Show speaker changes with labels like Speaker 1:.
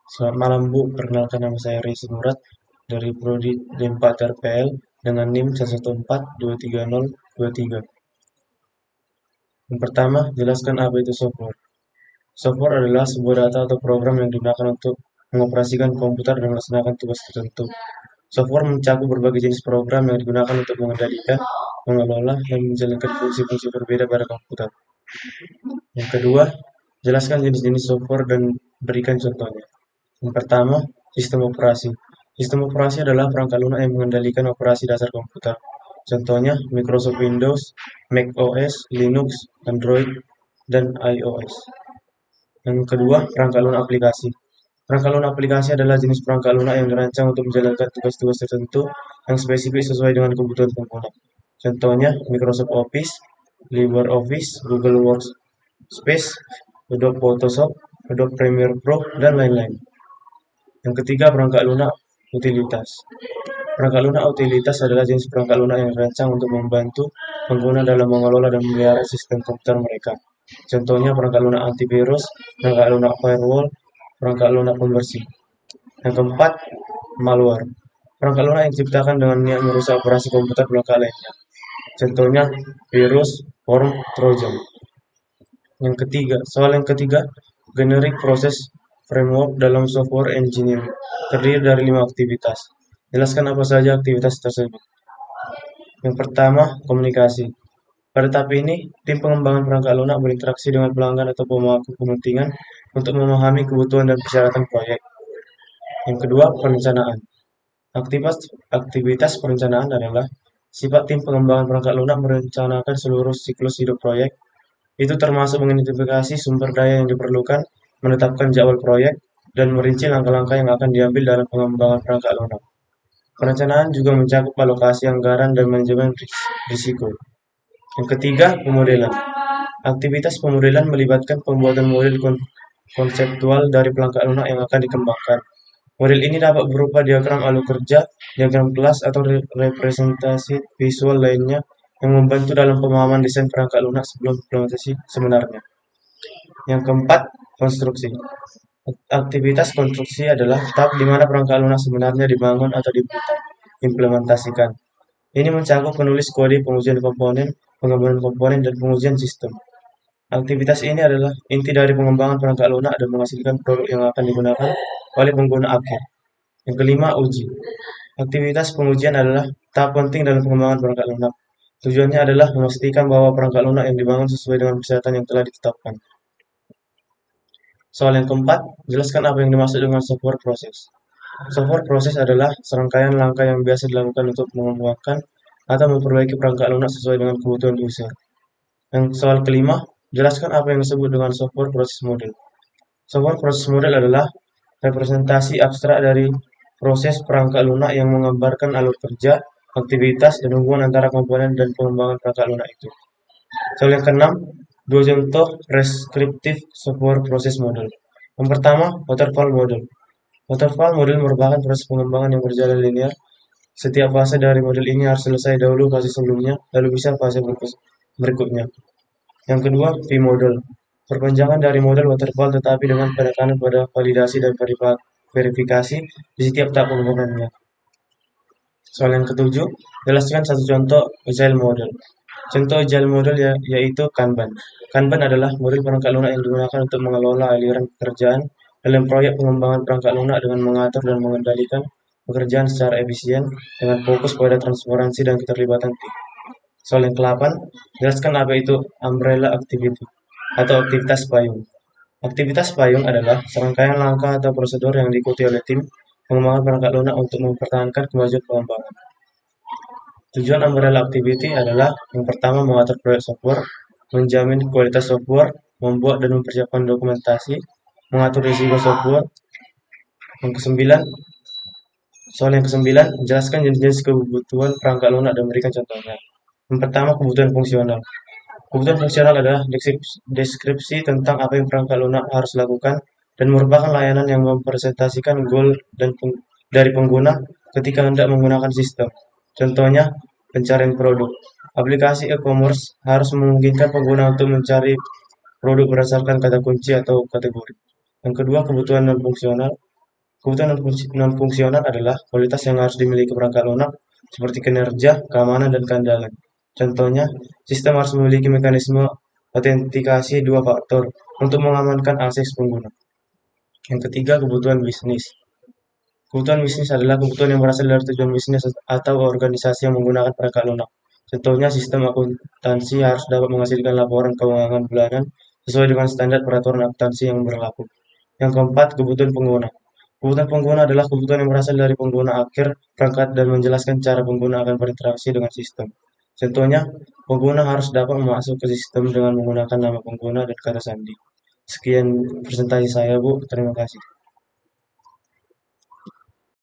Speaker 1: Selamat malam Bu, perkenalkan nama saya Rezi Murad dari Prodi D4 RPL dengan NIM 114230023. Yang pertama, jelaskan apa itu software. Software adalah sebuah data atau program yang digunakan untuk mengoperasikan komputer dan melaksanakan tugas tertentu. Software mencakup berbagai jenis program yang digunakan untuk mengendalikan, mengelola, dan menjalankan fungsi-fungsi berbeda pada komputer. Yang kedua, jelaskan jenis-jenis software dan berikan contohnya. Yang pertama, sistem operasi. Sistem operasi adalah perangkat lunak yang mengendalikan operasi dasar komputer. Contohnya Microsoft Windows, Mac OS, Linux, Android, dan iOS. Yang kedua, perangkat lunak aplikasi. Perangkat lunak aplikasi adalah jenis perangkat lunak yang dirancang untuk menjalankan tugas-tugas tertentu yang spesifik sesuai dengan kebutuhan pengguna. Contohnya Microsoft Office, LibreOffice, Google Workspace, Adobe Photoshop, Adobe Premiere Pro, dan lain-lain. Yang ketiga, perangkat lunak utilitas. Perangkat lunak utilitas adalah jenis perangkat lunak yang dirancang untuk membantu pengguna dalam mengelola dan memelihara sistem komputer mereka. Contohnya perangkat lunak antivirus, perangkat lunak firewall, perangkat lunak pembersih. Yang keempat, malware. Perangkat lunak yang diciptakan dengan niat merusak operasi komputer pelengkap lainnya. Contohnya virus, worm, trojan. Soal yang ketiga, generic process framework dalam software engineering terdiri dari 5 aktivitas. Jelaskan apa saja aktivitas tersebut. Yang pertama, komunikasi. Pada tahap ini, tim pengembangan perangkat lunak berinteraksi dengan pelanggan atau pemangku kepentingan untuk memahami kebutuhan dan persyaratan proyek. Yang kedua, perencanaan. Aktivitas perencanaan adalah sifat tim pengembangan perangkat lunak merencanakan seluruh siklus hidup proyek. Itu termasuk mengidentifikasi sumber daya yang diperlukan, menetapkan jadwal proyek, dan merinci langkah-langkah yang akan diambil dalam pengembangan perangkat lunak. Perencanaan juga mencakup alokasi anggaran dan manajemen risiko. Yang ketiga, pemodelan. Aktivitas pemodelan melibatkan pembuatan model konseptual dari perangkat lunak yang akan dikembangkan. Model ini dapat berupa diagram alur kerja, diagram kelas, atau representasi visual lainnya yang membantu dalam pemahaman desain perangkat lunak sebelum implementasi sebenarnya. Yang keempat, konstruksi. Aktivitas konstruksi adalah tahap di mana perangkat lunak sebenarnya dibangun atau diimplementasikan. Ini mencakup menulis kode, pengujian komponen, pengembangan komponen, dan pengujian sistem. Aktivitas ini adalah inti dari pengembangan perangkat lunak dan menghasilkan produk yang akan digunakan oleh pengguna akhir. Yang kelima, uji. Aktivitas pengujian adalah tahap penting dalam pengembangan perangkat lunak. Tujuannya adalah memastikan bahwa perangkat lunak yang dibangun sesuai dengan persyaratan yang telah ditetapkan. Soal yang keempat, jelaskan apa yang dimaksud dengan software proses. Software proses adalah serangkaian langkah yang biasa dilakukan untuk mengembangkan atau memperbaiki perangkat lunak sesuai dengan kebutuhan user. Yang soal kelima, jelaskan apa yang disebut dengan software proses model. Software proses model adalah representasi abstrak dari proses perangkat lunak yang menggambarkan alur kerja, aktivitas, dan hubungan antara komponen dan pengembangan perangkat lunak itu. Soal yang keenam, dua contoh preskriptif software proses model. Yang pertama, waterfall model. Waterfall model merupakan proses pengembangan yang berjalan linear. Setiap fase dari model ini harus selesai dahulu fase sebelumnya, lalu bisa fase berikutnya. Yang kedua, V-model. Perpanjangan dari model waterfall tetapi dengan penekanan pada validasi dan verifikasi di setiap tahap pengembangannya. Soal yang ketujuh, jelaskan satu contoh agile model. Contoh agile model yaitu Kanban. Kanban adalah model perangkat lunak yang digunakan untuk mengelola aliran pekerjaan dalam proyek pengembangan perangkat lunak dengan mengatur dan mengendalikan pekerjaan secara efisien dengan fokus pada transparansi dan keterlibatan tim. Soal yang ke-8, jelaskan apa itu umbrella activity atau aktivitas payung. Aktivitas payung adalah serangkaian langkah atau prosedur yang diikuti oleh tim pengembangan perangkat lunak untuk mempertahankan kemajuan pengembangan. Tujuan umbrella activity adalah yang pertama mengatur proyek software, menjamin kualitas software, membuat dan mempersiapkan dokumentasi, mengatur risiko software. Soal yang kesembilan, jelaskan jenis-jenis kebutuhan perangkat lunak dan berikan contohnya. Yang pertama, kebutuhan fungsional. Kebutuhan fungsional adalah deskripsi tentang apa yang perangkat lunak harus lakukan dan merupakan layanan yang mempresentasikan goal dari pengguna ketika hendak menggunakan sistem. Contohnya, pencarian produk. Aplikasi e-commerce harus memungkinkan pengguna untuk mencari produk berdasarkan kata kunci atau kategori. Yang kedua, kebutuhan non-fungsional. Kebutuhan non-fungsional adalah kualitas yang harus dimiliki perangkat lunak seperti kinerja, keamanan, dan keandalan. Contohnya, sistem harus memiliki mekanisme autentikasi dua faktor untuk mengamankan akses pengguna. Yang ketiga, kebutuhan bisnis. Kebutuhan bisnis adalah kebutuhan yang berasal dari tujuan bisnis atau organisasi yang menggunakan perangkat lunak. Contohnya, sistem akuntansi harus dapat menghasilkan laporan keuangan bulanan sesuai dengan standar peraturan akuntansi yang berlaku. Yang keempat, kebutuhan pengguna. Kebutuhan pengguna adalah kebutuhan yang berasal dari pengguna akhir perangkat dan menjelaskan cara pengguna akan berinteraksi dengan sistem. Contohnya, pengguna harus dapat masuk ke sistem dengan menggunakan nama pengguna dan kata sandi. Sekian presentasi saya, Bu. Terima kasih.